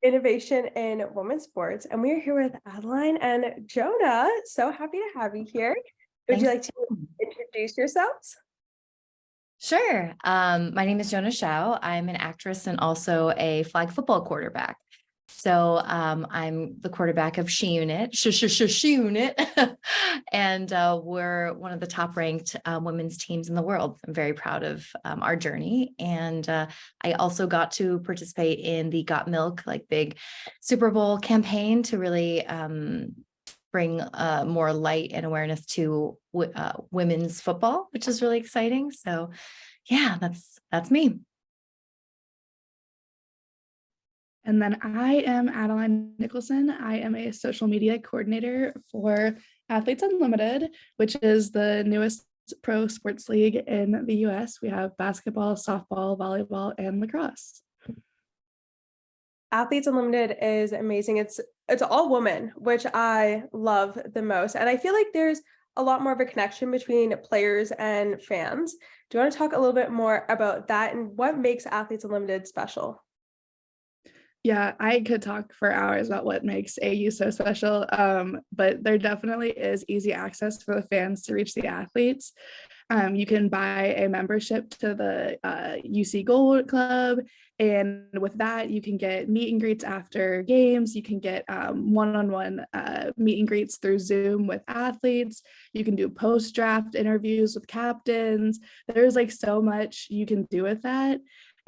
innovation in women's sports. And we are here with Adeline and Jonah. So happy to have you here. Would you Thanks. like to introduce yourselves? Sure. My name is Jona Xiao. I'm an actress and also a flag football quarterback. So I'm the quarterback of She Unit, She Unit, and we're one of the top ranked women's teams in the world. I'm very proud of our journey, and I also got to participate in the Got Milk like big Super Bowl campaign to really bring more light and awareness to women's football, which is really exciting. So yeah, that's me. And then I am Adeline Nicholson. I am a social media coordinator for Athletes Unlimited, which is the newest pro sports league in the US. We have basketball, softball, volleyball, and lacrosse. Athletes Unlimited is amazing. It's all women, which I love the most. And I feel like there's a lot more of a connection between players and fans. Do you want to talk a little bit more about that and what makes Athletes Unlimited special? Yeah, I could talk for hours about what makes AU so special, but there definitely is easy access for the fans to reach the athletes. You can buy a membership to the UC Gold Club, and with that, you can get meet and greets after games. You can get one-on-one meet and greets through Zoom with athletes. You can do post-draft interviews with captains. There's like so much you can do with that.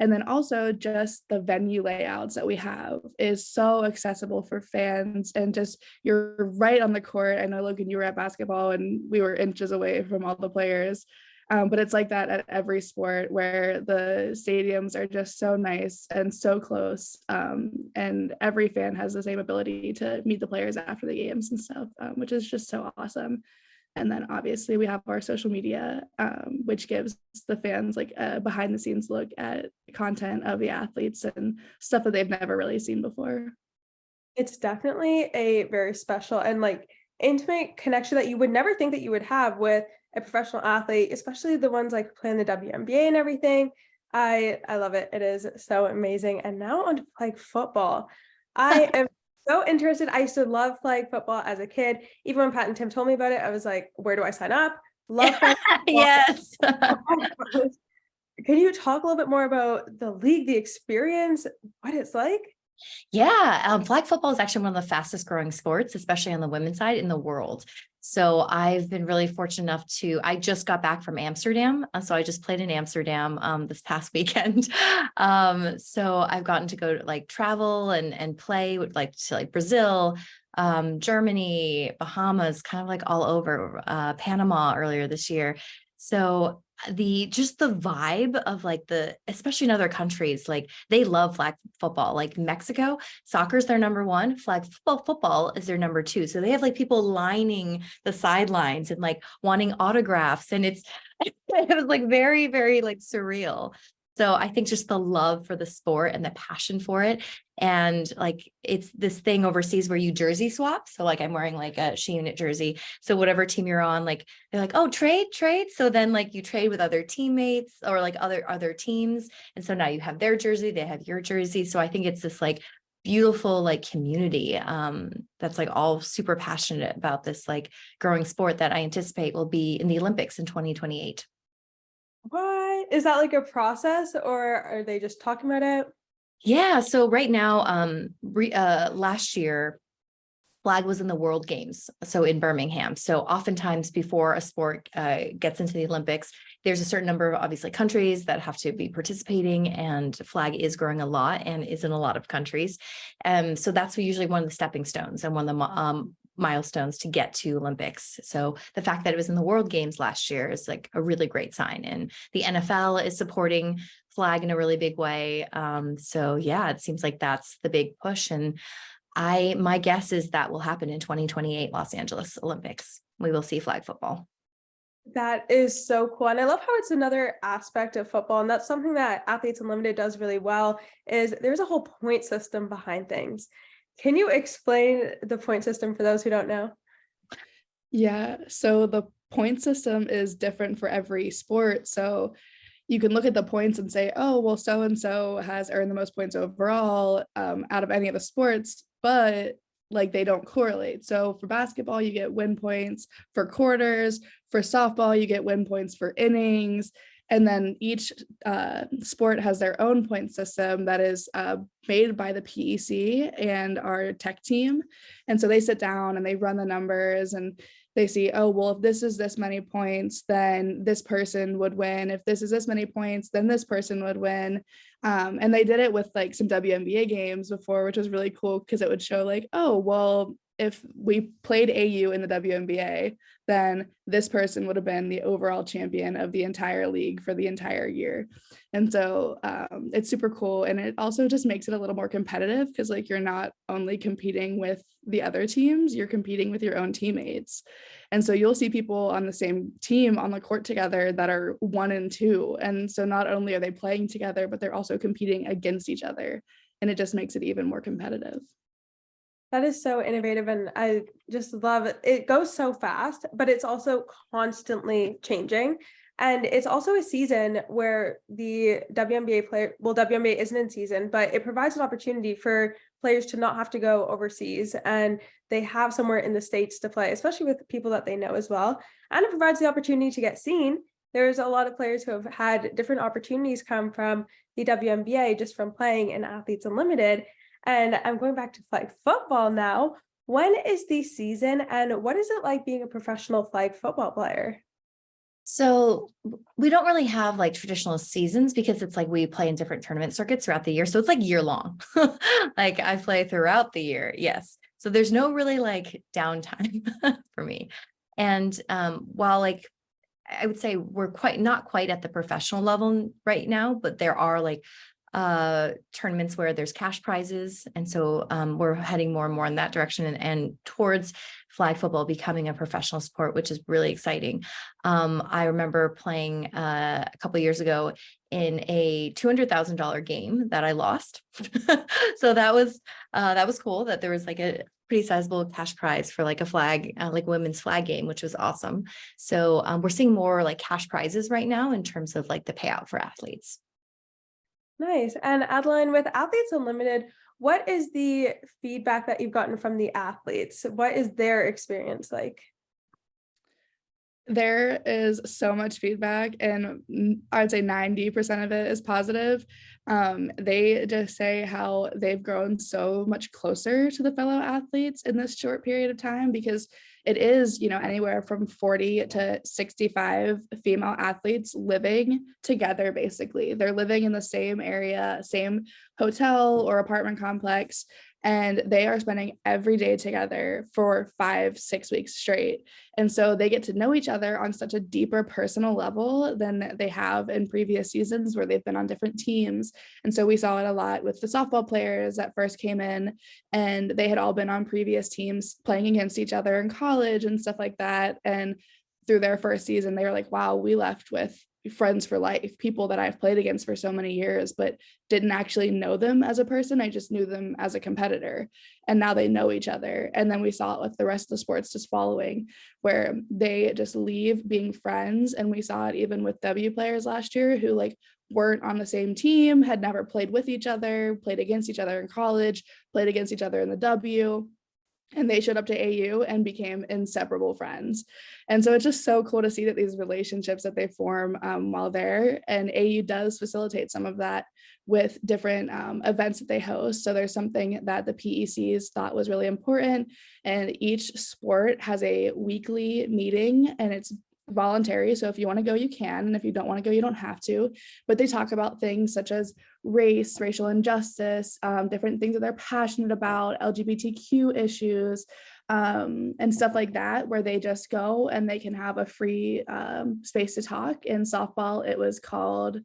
And then also just the venue layouts that we have is so accessible for fans, and just you're right on the court. I know, Logan, you were at basketball and we were inches away from all the players. But it's like that at every sport where the stadiums are just so nice and so close. And every fan has the same ability to meet the players after the games and stuff, which is just so awesome. And then obviously we have our social media, which gives the fans like a behind the scenes look at content of the athletes and stuff that they've never really seen before. It's definitely a very special and like intimate connection that you would never think that you would have with a professional athlete, especially the ones like playing the WNBA and everything. I love it. It is so amazing. And now on to like football. I am so interested. I used to love flag football as a kid. Even when Pat and Tim told me about it, I was like, where do I sign up? Love flag football. Yes. Can you talk a little bit more about the league, the experience, what it's like? Yeah, flag football is actually one of the fastest growing sports, especially on the women's side in the world. So I've been really fortunate enough I just got back from Amsterdam. So I just played in Amsterdam this past weekend. So I've gotten to go to like travel and play with like to like Brazil, Germany, Bahamas, kind of like all over, Panama earlier this year. So just the vibe of like especially in other countries, like they love flag football. Like Mexico, soccer's their number one, flag football is their number two. So they have like people lining the sidelines and like wanting autographs, and it was like very, very like surreal. So I think just the love for the sport and the passion for it. And like, it's this thing overseas where you jersey swap. So like I'm wearing like a She Unit jersey. So whatever team you're on, like they're like, oh, trade. So then like you trade with other teammates or like other teams. And so now you have their jersey, they have your jersey. So I think it's this like beautiful like community that's like all super passionate about this like growing sport that I anticipate will be in the Olympics in 2028. What is that, like a process, or are they just talking about it? Yeah. So right now, last year, flag was in the World Games, so in Birmingham. So oftentimes before a sport gets into the Olympics, there's a certain number of obviously countries that have to be participating, and flag is growing a lot and is in a lot of countries. So that's usually one of the stepping stones and one of the milestones to get to Olympics. So the fact that it was in the World Games last year is like a really great sign. And the NFL is supporting flag in a really big way. So yeah, it seems like that's the big push. And my guess is that will happen in 2028 Los Angeles Olympics. We will see flag football. That is so cool. And I love how it's another aspect of football. And that's something that Athletes Unlimited does really well, is there's a whole point system behind things. Can you explain the point system for those who don't know? Yeah, so the point system is different for every sport. So you can look at the points and say, oh, well, so and so has earned the most points overall out of any of the sports, but like they don't correlate. So for basketball, you get win points for quarters. For softball, you get win points for innings. And then each sport has their own point system that is made by the PEC and our tech team. And so they sit down and they run the numbers and they see, oh, well, if this is this many points, then this person would win. If this is this many points, then this person would win. And they did it with like some WNBA games before, which was really cool because it would show like, oh, well, if we played AU in the WNBA, then this person would have been the overall champion of the entire league for the entire year. And so it's super cool. And it also just makes it a little more competitive because like you're not only competing with the other teams, you're competing with your own teammates. And so you'll see people on the same team on the court together that are 1 and 2. And so not only are they playing together, but they're also competing against each other. And it just makes it even more competitive. That is so innovative, and I just love it. It goes so fast, but it's also constantly changing. And it's also a season where the WNBA player, well, WNBA isn't in season, but it provides an opportunity for players to not have to go overseas, and they have somewhere in the States to play, especially with people that they know as well. And it provides the opportunity to get seen. There's a lot of players who have had different opportunities come from the WNBA just from playing in Athletes Unlimited. And I'm going back to flag football now. When is the season and what is it like being a professional flag football player? So we don't really have like traditional seasons because it's like we play in different tournament circuits throughout the year. So it's like year long. Like I play throughout the year. Yes. So there's no really like downtime for me. And while like I would say we're not quite at the professional level right now, but there are like tournaments where there's cash prizes. And so we're heading more and more in that direction and towards flag football becoming a professional sport, which is really exciting. I remember playing a couple of years ago in a $200,000 game that I lost. So that was cool that there was like a pretty sizable cash prize for like a flag, like women's flag game, which was awesome. So we're seeing more like cash prizes right now in terms of like the payout for athletes. Nice. And Adeline, with Athletes Unlimited, what is the feedback that you've gotten from the athletes? What is their experience like? There is so much feedback, and I would say 90% of it is positive. They just say how they've grown so much closer to the fellow athletes in this short period of time because it is, anywhere from 40 to 65 female athletes living together, basically. They're living in the same area, same hotel or apartment complex, and they are spending every day together for 5-6 weeks straight. And so they get to know each other on such a deeper personal level than they have in previous seasons where they've been on different teams. And so we saw it a lot with the softball players that first came in, and they had all been on previous teams playing against each other in college and stuff like that. And through their first season, they were like, wow, we left with friends for life, people that I've played against for so many years, but didn't actually know them as a person. I just knew them as a competitor. And now they know each other. And then we saw it with the rest of the sports just following, where they just leave being friends. And we saw it even with W players last year who like weren't on the same team, had never played with each other, played against each other in college, played against each other in the W. And they showed up to AU and became inseparable friends. And so it's just so cool to see that these relationships that they form while there. And AU does facilitate some of that with different events that they host. So there's something that the PECs thought was really important. And each sport has a weekly meeting, and it's voluntary. So if you want to go, you can. And if you don't want to go, you don't have to. But they talk about things such as race, racial injustice, different things that they're passionate about, LGBTQ issues, and stuff like that, where they just go and they can have a free space to talk. In softball, it was called,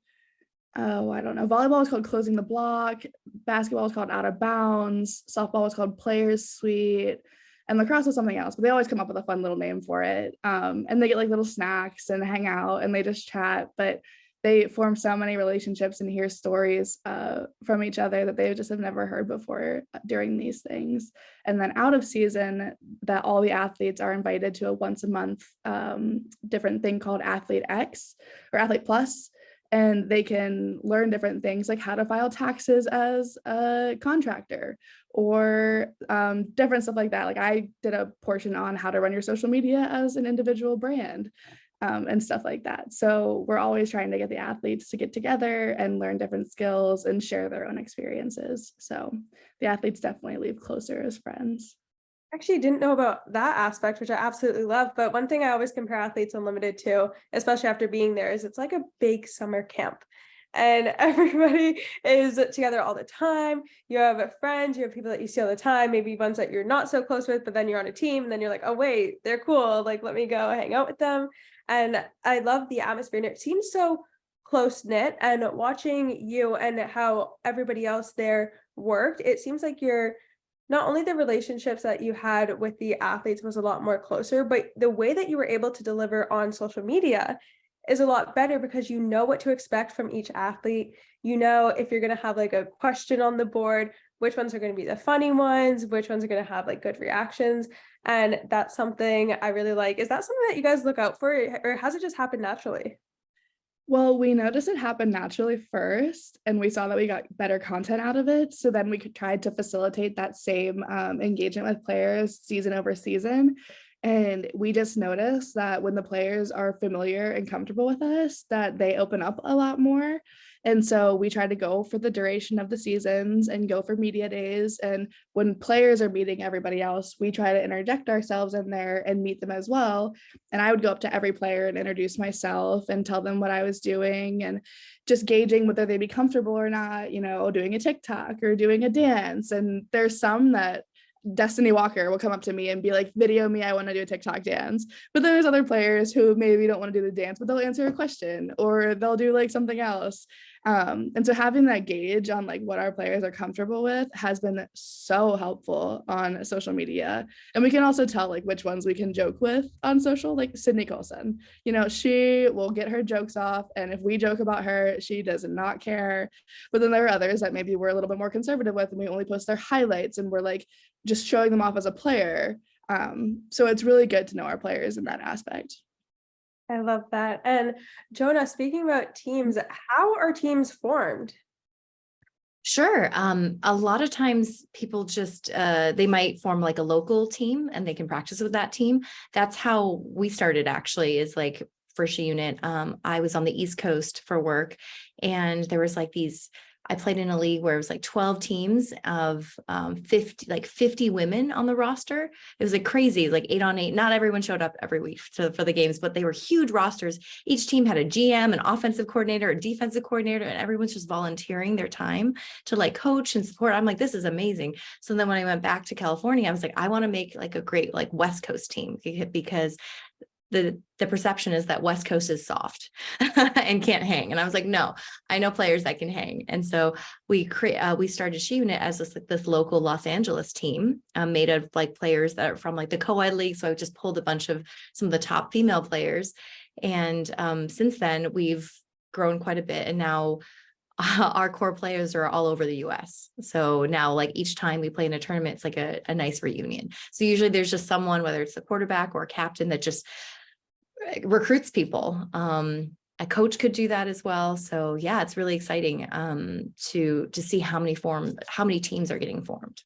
I don't know, volleyball was called Closing the Block, basketball was called Out of Bounds, softball was called Players Suite, and lacrosse was something else, but they always come up with a fun little name for it. And they get like little snacks and hang out and they just chat, but they form so many relationships and hear stories from each other that they just have never heard before during these things. And then out of season, that all the athletes are invited to a once a month different thing called Athlete X or Athlete Plus. and they can learn different things like how to file taxes as a contractor, or different stuff like that. Like I did a portion on how to run your social media as an individual brand, and stuff like that. So we're always trying to get the athletes to get together and learn different skills and share their own experiences. So the athletes definitely leave closer as friends. Actually didn't know about that aspect, which I absolutely love. But one thing I always compare Athletes Unlimited to, especially after being there, is it's like a big summer camp. And everybody is together all the time. You have friends, you have people that you see all the time, maybe ones that you're not so close with, but then you're on a team, and then you're like, oh, wait, they're cool. Like, let me go hang out with them. And I love the atmosphere. And it seems so close knit. And watching you and how everybody else there worked, it seems like you're not only the relationships that you had with the athletes was a lot more closer, but the way that you were able to deliver on social media is a lot better because you know what to expect from each athlete. You know, if you're going to have like a question on the board, which ones are going to be the funny ones, which ones are going to have like good reactions. And that's something I really like. Is that something that you guys look out for, or has it just happened naturally? Well, we noticed it happened naturally first, and we saw that we got better content out of it. So then we could try to facilitate that same engagement with players season over season. And we just noticed that when the players are familiar and comfortable with us, that they open up a lot more. And so we try to go for the duration of the seasons and go for media days. And when players are meeting everybody else, we try to interject ourselves in there and meet them as well. And I would go up to every player and introduce myself and tell them what I was doing, and just gauging whether they'd be comfortable or not, you know, doing a TikTok or doing a dance. And there's some that Destiny Walker will come up to me and be like, video me, I want to do a TikTok dance. But then there's other players who maybe don't want to do the dance, but they'll answer a question or they'll do like something else. And so having that gauge on like what our players are comfortable with has been so helpful on social media. And we can also tell like which ones we can joke with on social, like Sydney Colson, you know, she will get her jokes off. And if we joke about her, she does not care. But then there are others that maybe we're a little bit more conservative with, and we only post their highlights and we're like just showing them off as a player. So it's really good to know our players in that aspect. I love that. And Jonah, speaking about teams, how are teams formed? Sure. A lot of times people just they might form like a local team and they can practice with that team. That's how we started actually, is like first unit. I was on the East Coast for work, and there was like these, I played in a league where it was like 12 teams of 50 women on the roster. It was like crazy, like 8-on-8. Not everyone showed up every week for the games, but they were huge rosters. Each team had a GM, an offensive coordinator, a defensive coordinator, and everyone's just volunteering their time to like coach and support. I'm like, this is amazing. So then when I went back to California, I was like, I want to make like a great like West Coast team, because the perception is that West Coast is soft and can't hang. And I was like, no, I know players that can hang. And so we started She Unit as this local Los Angeles team, made of like players that are from like the co-ed league. So I just pulled a bunch of some of the top female players. And since then we've grown quite a bit. And now our core players are all over the US. So now like each time we play in a tournament, it's like a nice reunion. So usually there's just someone, whether it's the quarterback or a captain, that just recruits people. A coach could do that as well. So yeah, it's really exciting to see how many teams are getting formed.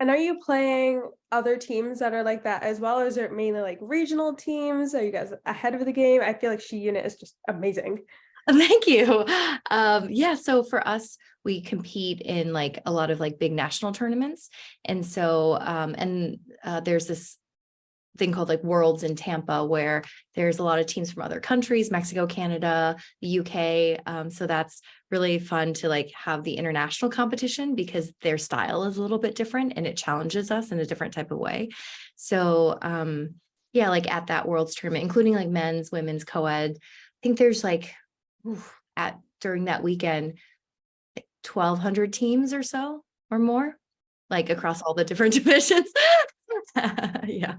And are you playing other teams that are like that as well? Or is it mainly like regional teams? Are you guys ahead of the game? I feel like She Unit is just amazing. Thank you. Yeah, so for us, we compete in like a lot of like big national tournaments. And so there's this thing called like Worlds in Tampa, where there's a lot of teams from other countries, Mexico, Canada, the UK. So that's really fun to like have the international competition, because their style is a little bit different and it challenges us in a different type of way. So yeah, like at that Worlds tournament, including like men's, women's, co-ed, I think there's like during that weekend, 1,200 teams or so or more, like across all the different divisions. Yeah.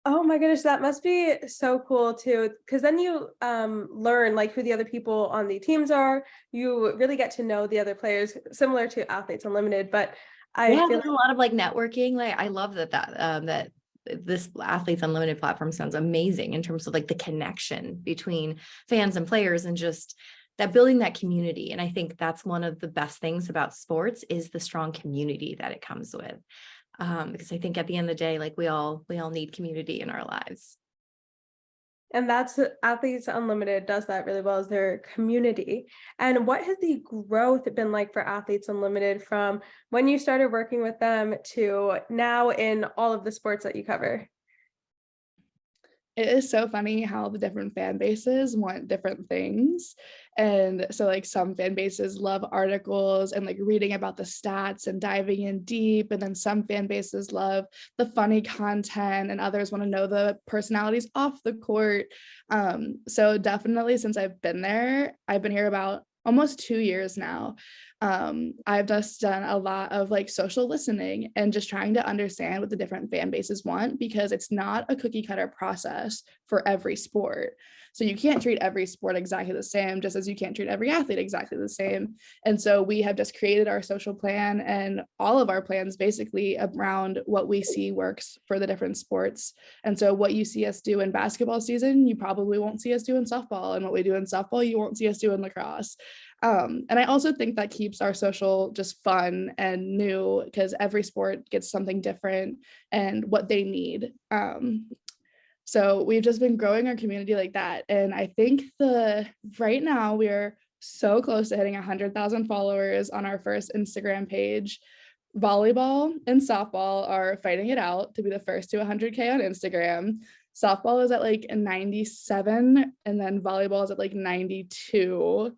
Oh my goodness, that must be so cool too, because then you learn like who the other people on the teams are. You really get to know the other players, similar to Athletes Unlimited. But I Yeah, feel there's a lot of like networking. Like I love that this Athletes Unlimited platform sounds amazing in terms of like the connection between fans and players and just that building that community. And I think that's one of the best things about sports is the strong community that it comes with. Because I think at the end of the day, like we all need community in our lives. And that's Athletes Unlimited does that really well, is their community. And what has the growth been like for Athletes Unlimited from when you started working with them to now in all of the sports that you cover? It is so funny how the different fan bases want different things. And so like some fan bases love articles and like reading about the stats and diving in deep. And then some fan bases love the funny content and others want to know the personalities off the court. So definitely since I've been there, I've been here about almost 2 years now. I've just done a lot of like social listening and just trying to understand what the different fan bases want, because it's not a cookie cutter process for every sport. So you can't treat every sport exactly the same, just as you can't treat every athlete exactly the same. And so we have just created our social plan and all of our plans basically around what we see works for the different sports. And so what you see us do in basketball season, you probably won't see us do in softball. And what we do in softball, you won't see us do in lacrosse. And I also think that keeps our social just fun and new, because every sport gets something different and what they need. So we've just been growing our community like that. And I think right now we're so close to hitting 100,000 followers on our first Instagram page. Volleyball and softball are fighting it out to be the first to 100K on Instagram. Softball is at like 97, and then volleyball is at like 92.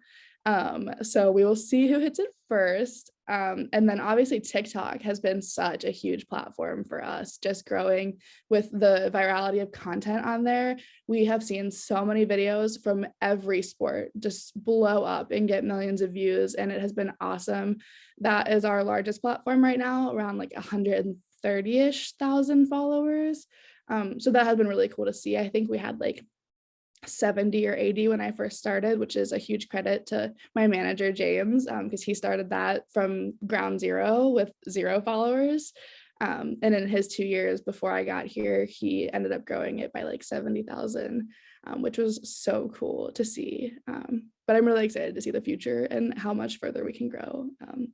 So we will see who hits it first. And then obviously TikTok has been such a huge platform for us, just growing with the virality of content on there. We have seen so many videos from every sport just blow up and get millions of views, and it has been awesome. That is our largest platform right now, around like 130-ish thousand followers. So that has been really cool to see. I think we had like 70 or 80 when I first started, which is a huge credit to my manager, James, because he started that from ground zero with 0 followers. And in his 2 years before I got here, he ended up growing it by like 70,000, which was so cool to see. But I'm really excited to see the future and how much further we can grow.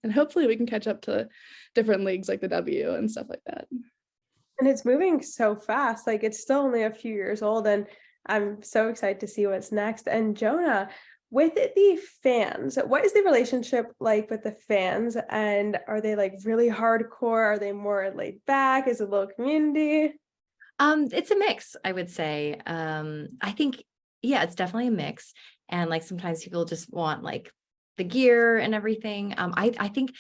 And hopefully we can catch up to different leagues like the W and stuff like that. And it's moving so fast. Like it's still only a few years old, and I'm so excited to see what's next. And Jonah, with the fans, what is the relationship like with the fans? And are they like really hardcore? Are they more laid back? Is it a little community? It's a mix, I would say. I think, yeah, it's definitely a mix. And like sometimes people just want like the gear and everything. I think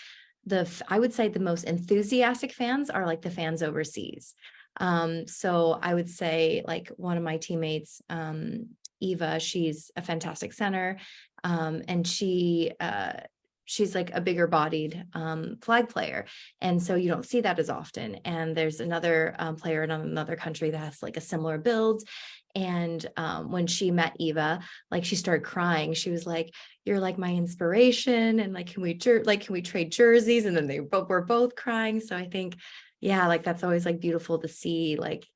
I would say the most enthusiastic fans are like the fans overseas. So I would say like one of my teammates, Eva, she's a fantastic center. And she's like a bigger bodied flag player. And so you don't see that as often. And there's another player in another country that has like a similar build. And when she met Eva, like she started crying. She was like, "You're like my inspiration." And like, can we trade jerseys? And then they were both crying. So I think, yeah, like that's always like beautiful to see. Like,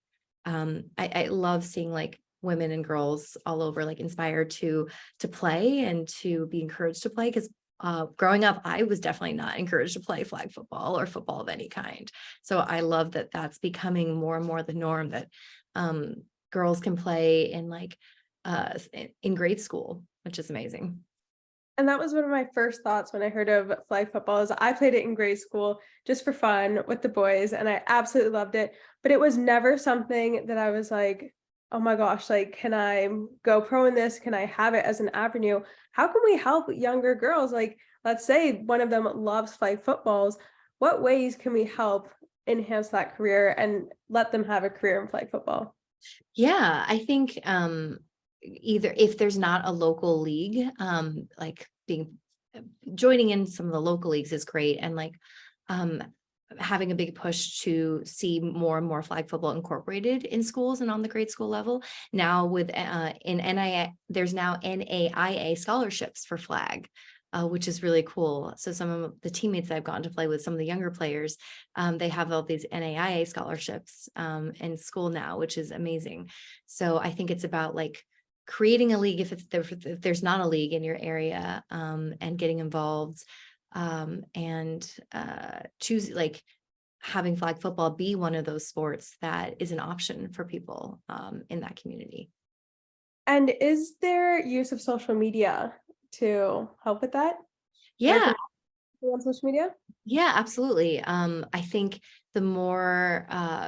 I love seeing like women and girls all over like inspired to play and to be encouraged to play. Because growing up, I was definitely not encouraged to play flag football or football of any kind. So I love that that's becoming more and more the norm, that girls can play in like in grade school, which is amazing. And that was one of my first thoughts when I heard of flag football. Is I played it in grade school just for fun with the boys, and I absolutely loved it. But it was never something that I was like, oh my gosh, like, can I go pro in this? Can I have it as an avenue? How can we help younger girls? Like, let's say one of them loves flag footballs. What ways can we help enhance that career and let them have a career in flag football? Yeah, I think either if there's not a local league, like joining in some of the local leagues is great. And like having a big push to see more and more flag football incorporated in schools and on the grade school level. Now with in NIA, there's now NAIA scholarships for flag. which is really cool. So some of the teammates I've gotten to play with, some of the younger players, they have all these NAIA scholarships in school now, which is amazing. So I think it's about like creating a league if there's not a league in your area, and getting involved, and choose like having flag football be one of those sports that is an option for people in that community. And is there use of social media to help with that? Yeah, On social media? yeah, absolutely. I think the more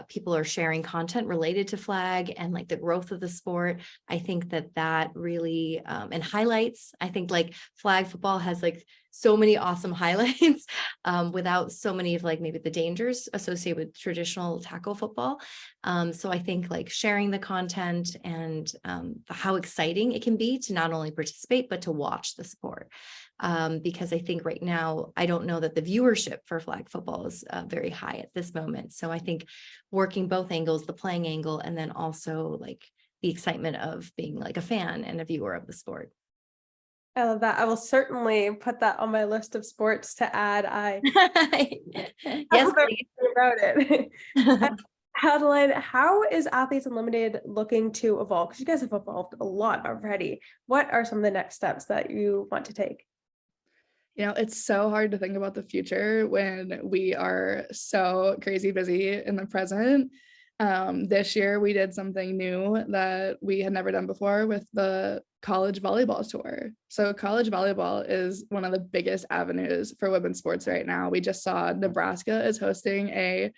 people are sharing content related to flag and like the growth of the sport, I think that really and highlights. I think like flag football has like so many awesome highlights without so many of like maybe the dangers associated with traditional tackle football. So I think like sharing the content and how exciting it can be to not only participate but to watch the sport. Because I think right now, I don't know that the viewership for flag football is very high at this moment. So I think working both angles, the playing angle, and then also like the excitement of being like a fan and a viewer of the sport. I love that. I will certainly put that on my list of sports to add. Yes, About it. Adeline, how is Athletes Unlimited looking to evolve? Because you guys have evolved a lot already. What are some of the next steps that you want to take? It's so hard to think about the future when we are so crazy busy in the present. This year, we did something new that we had never done before with the college volleyball tour. So, college volleyball is one of the biggest avenues for women's sports right now. We just saw Nebraska is hosting a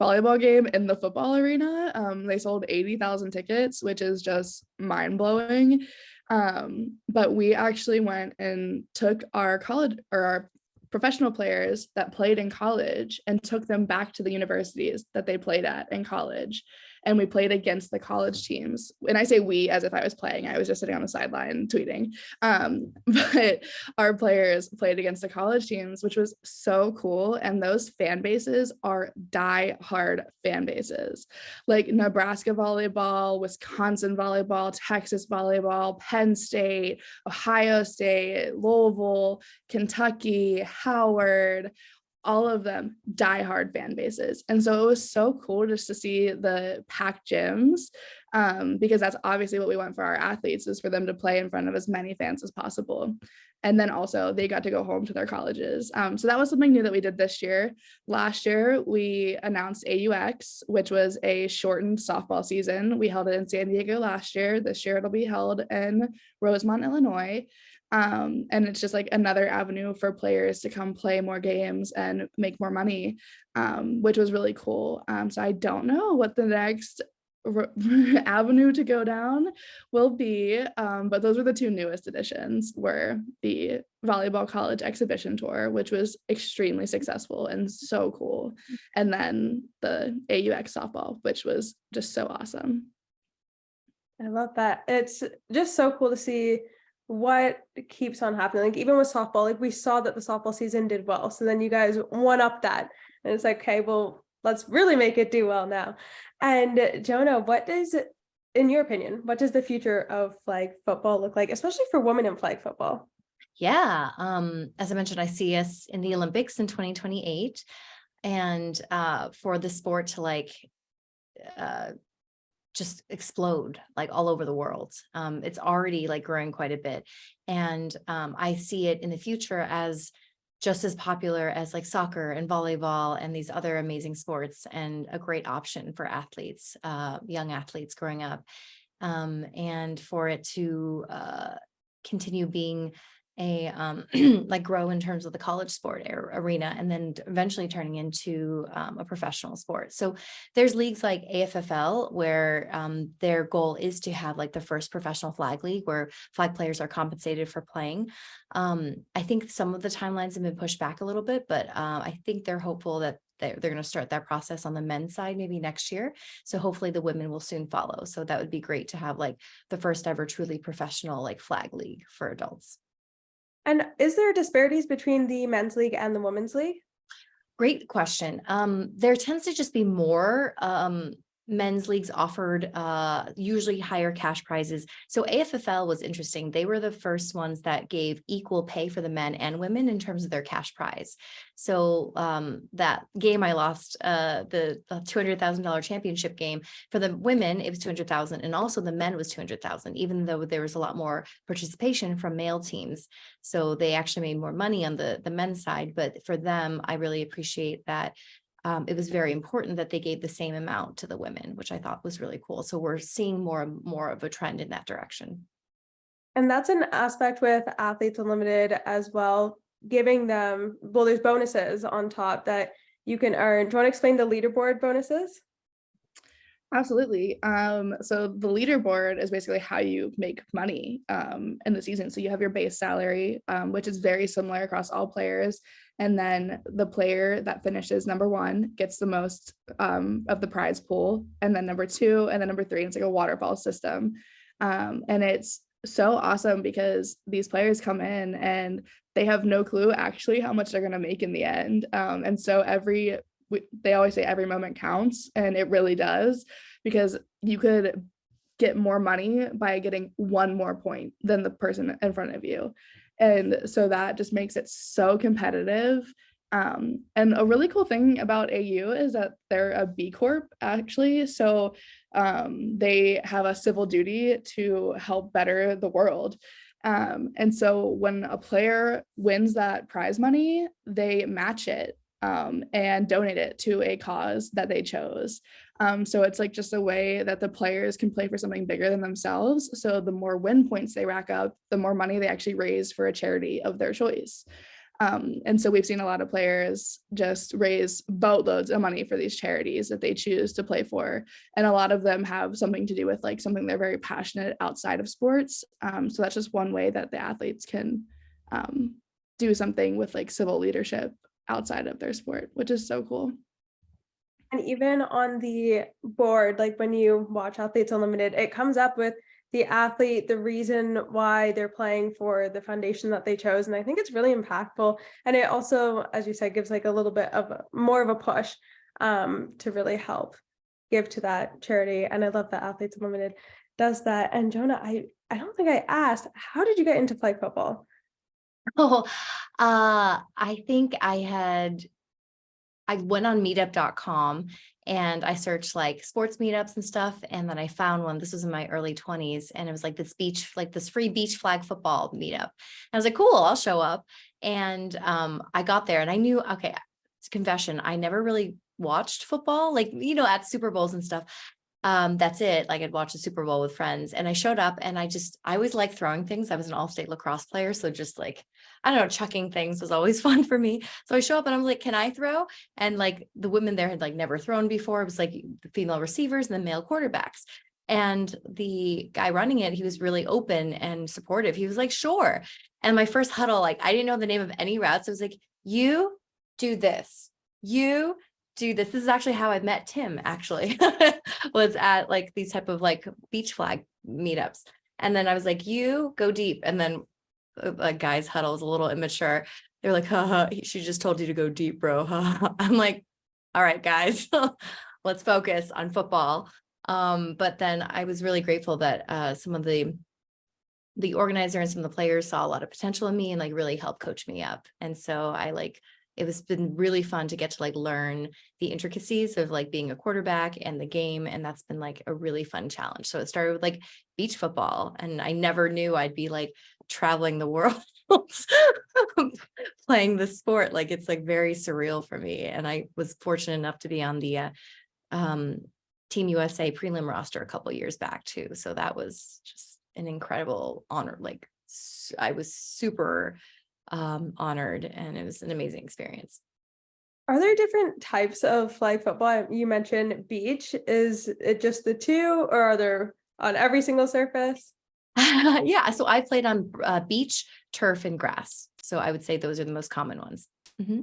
volleyball game in the football arena. They sold 80,000 tickets, which is just mind blowing. But we actually went and took our college or our professional players that played in college and took them back to the universities that they played at in college. And we played against the college teams. And I say we as if I was playing, I was just sitting on the sideline tweeting. But our players played against the college teams, which was so cool. And those fan bases are die-hard fan bases. Like Nebraska volleyball, Wisconsin volleyball, Texas volleyball, Penn State, Ohio State, Louisville, Kentucky, Howard, all of them diehard fan bases. And so it was so cool just to see the packed gyms, because that's obviously what we want for our athletes, is for them to play in front of as many fans as possible. And then also they got to go home to their colleges. So that was something new that we did this year. Last year, we announced AUX, which was a shortened softball season. We held it in San Diego last year. This year it'll be held in Rosemont, Illinois. And it's just like another avenue for players to come play more games and make more money, which was really cool. So I don't know what the next avenue to go down will be, but those were the two newest additions, were the volleyball college exhibition tour, which was extremely successful and so cool, and then the AUX softball, which was just so awesome. I love that. It's just so cool to see what keeps on happening. Like even with softball, like we saw that the softball season did well. So then you guys one up that. And it's like, okay, well, let's really make it do well now. And Jonah, in your opinion, what does the future of flag football look like, especially for women in flag football? Yeah. As I mentioned, I see us in the Olympics in 2028. And for the sport to like just explode like all over the world. It's already like growing quite a bit. And I see it in the future as just as popular as like soccer and volleyball and these other amazing sports, and a great option for athletes, young athletes growing up. And for it to continue being a like grow in terms of the college sport arena, and then eventually turning into a professional sport. So there's leagues like AFFL where their goal is to have like the first professional flag league where flag players are compensated for playing. I think some of the timelines have been pushed back a little bit, but I think they're hopeful that they're going to start that process on the men's side maybe next year. So hopefully the women will soon follow. So that would be great to have like the first ever truly professional like flag league for adults. And is there disparities between the men's league and the women's league? Great question. There tends to just be more men's leagues offered usually higher cash prizes. So AFFL was interesting. They were the first ones that gave equal pay for the men and women in terms of their cash prize. So that game I lost, the $200,000 championship game, for the women, it was 200,000, and also the men was 200,000, even though there was a lot more participation from male teams. So they actually made more money on the men's side. But for them, I really appreciate that. It was very important that they gave the same amount to the women, which I thought was really cool. So we're seeing more of a trend in that direction. And that's an aspect with Athletes Unlimited as well, giving them, well, there's bonuses on top that you can earn. Do you want to explain the leaderboard bonuses? Absolutely. So the leaderboard is basically how you make money in the season. So you have your base salary, which is very similar across all players. And then the player that finishes number one gets the most of the prize pool. And then number two, and then number three. It's like a waterfall system. And it's so awesome because these players come in and they have no clue actually how much they're going to make in the end. And so they always say every moment counts, and it really does, because you could get more money by getting one more point than the person in front of you. And so that just makes it so competitive. And a really cool thing about AU is that they're a B Corp, actually. So they have a civil duty to help better the world. And so when a player wins that prize money, they match it and donate it to a cause that they chose. So it's like just a way that the players can play for something bigger than themselves. So the more win points they rack up, the more money they actually raise for a charity of their choice. And so we've seen a lot of players just raise boatloads of money for these charities that they choose to play for. And a lot of them have something to do with like something they're very passionate outside of sports. So that's just one way that the athletes can do something with like civil leadership outside of their sport, which is so cool. And even on the board, like when you watch Athletes Unlimited, it comes up with the athlete, the reason why they're playing for the foundation that they chose. And I think it's really impactful. And it also, as you said, gives like a little bit of more of a push to really help give to that charity. And I love that Athletes Unlimited does that. And Jonah, I don't think I asked, how did you get into flag football? Oh, I think I went on meetup.com and I searched like sports meetups and stuff. And then I found one, this was in my early 20s. And it was like this free beach flag football meetup. And I was like, cool, I'll show up. And I got there and I knew, okay, it's a confession, I never really watched football, like, at Super Bowls and stuff. That's it. Like I'd watch the Super Bowl with friends, and I showed up and I always liked throwing things. I was an all-state lacrosse player. So just like, I don't know, chucking things was always fun for me. So I show up and I'm like, can I throw? And like the women there had like never thrown before. It was like the female receivers and the male quarterbacks. And the guy running it, he was really open and supportive. He was like, sure. And my first huddle, like I didn't know the name of any routes. So it was like, you do this, you do this. This is actually how I met Tim, actually, was at like these type of like beach flag meetups. And then I was like, you go deep. And then a guy's huddle was a little immature. They're like, haha, she just told you to go deep, bro. I'm like, all right, guys, let's focus on football. But then I was really grateful that some of the organizer and some of the players saw a lot of potential in me and like really helped coach me up. And so it's been really fun to get to like learn the intricacies of like being a quarterback and the game. And that's been like a really fun challenge. So it started with like beach football, and I never knew I'd be like traveling the world playing the sport. Like it's like very surreal for me. And I was fortunate enough to be on the Team USA prelim roster a couple of years back too. So that was just an incredible honor. Like I was super honored, and it was an amazing experience. Are there different types of flag football? You mentioned beach. Is it just the two, or are there on every single surface? Yeah, so I played on beach, turf, and grass. So I would say those are the most common ones. Mm-hmm.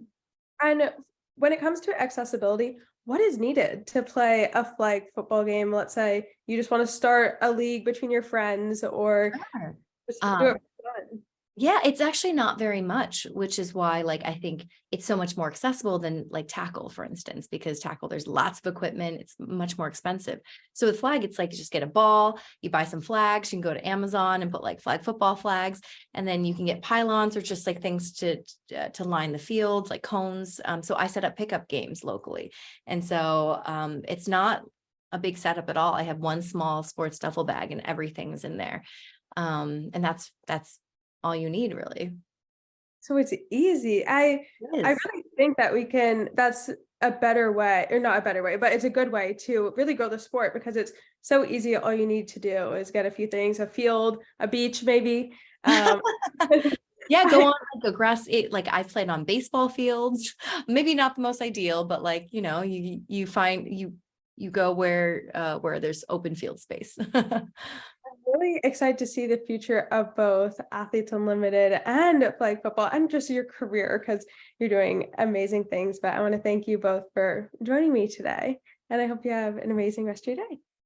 And when it comes to accessibility, what is needed to play a flag football game? Let's say you just want to start a league between your friends, or Sure. just do it for fun. Yeah, it's actually not very much, which is why like I think it's so much more accessible than like tackle, for instance, because tackle, there's lots of equipment, it's much more expensive. So with flag, it's like you just get a ball, you buy some flags, you can go to Amazon and put like flag football flags, and then you can get pylons or just like things to line the field, like cones. So I set up pickup games locally. And so it's not a big setup at all. I have one small sports duffel bag and everything's in there. And that's all you need, really. So it's easy. I It is. really think that that's a better way, or not a better way, but it's a good way to really grow the sport because it's so easy. All you need to do is get a few things, a field, a beach, maybe. Um, Yeah, go on like a like I played on baseball fields. Maybe not the most ideal, but like, you find you go where there's open field space. really excited to see the future of both Athletes Unlimited and flag football and just your career because you're doing amazing things. But I want to thank you both for joining me today. And I hope you have an amazing rest of your day.